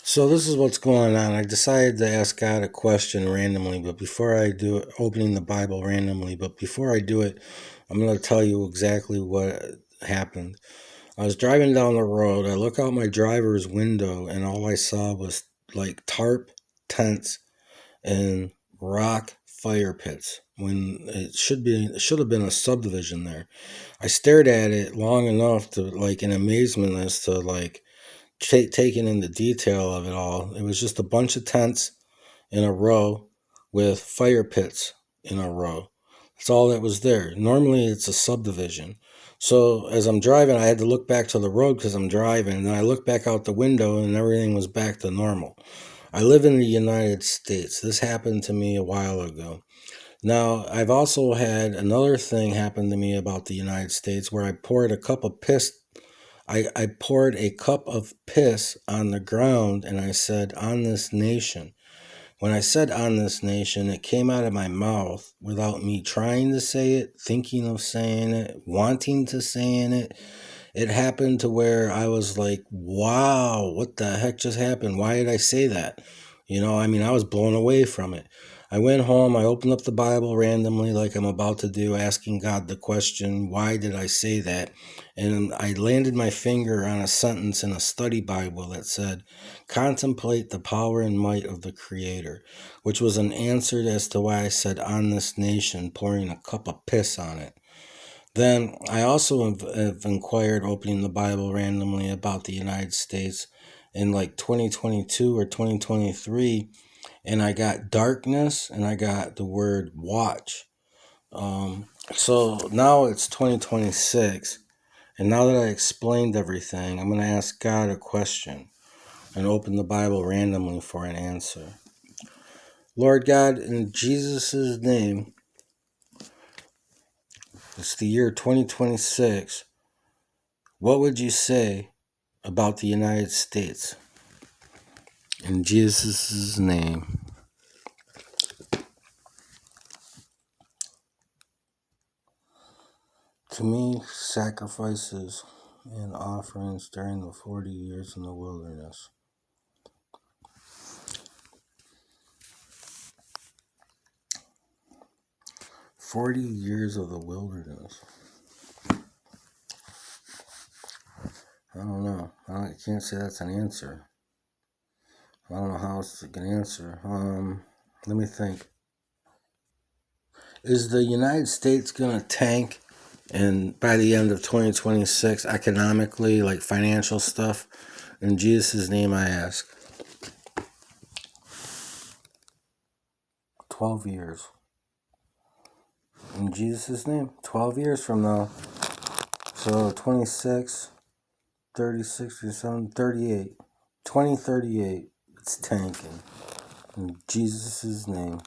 So this is what's going on. I decided to ask God a question randomly, but before I do it, opening the Bible randomly, but before I do it, I'm going to tell you exactly what happened. I was driving down the road. I look out my driver's window, and all I saw was like tarp tents and rock fire pits when it should have been a subdivision there. I stared at it long enough to like in amazement as to like taking in the detail of it all. It was just a bunch of tents in a row with fire pits in a row. That's all that was there. Normally, it's a subdivision. So as I'm driving, I had to look back to the road because I'm driving, and then I looked back out the window, and everything was back to normal. I live in the United States. This happened to me a while ago. Now, I've also had another thing happen to me about the United States where I poured a cup of piss on the ground and I said, on this nation. When I said on this nation, it came out of my mouth without me trying to say it, thinking of saying it, wanting to saying it. It happened to where I was like, wow, what the heck just happened? Why did I say that? I was blown away from it. I went home, I opened up the Bible randomly, like I'm about to do, asking God the question, why did I say that? And I landed my finger on a sentence in a study Bible that said, contemplate the power and might of the Creator, which was an answer as to why I said, on this nation, pouring a cup of piss on it. Then I also have inquired, opening the Bible randomly, about the United States in like 2022 or 2023, and I got darkness and I got the word watch. So now it's 2026, and now that I explained everything, I'm going to ask God a question and open the Bible randomly for an answer. Lord God, in Jesus' name, it's the year 2026. What would you say about the United States? In Jesus' name. To me, sacrifices and offerings during the 40 years in the wilderness. "40 years of the wilderness." I don't know. I can't say that's an answer. I don't know how else to answer. Let me think. Is the United States gonna tank, and by the end of 2026, economically, like financial stuff? In Jesus' name, I ask. 12 years. In Jesus' name, 12 years from now. So 26, 36, 37, 38. 2038, it's tanking. In Jesus' name.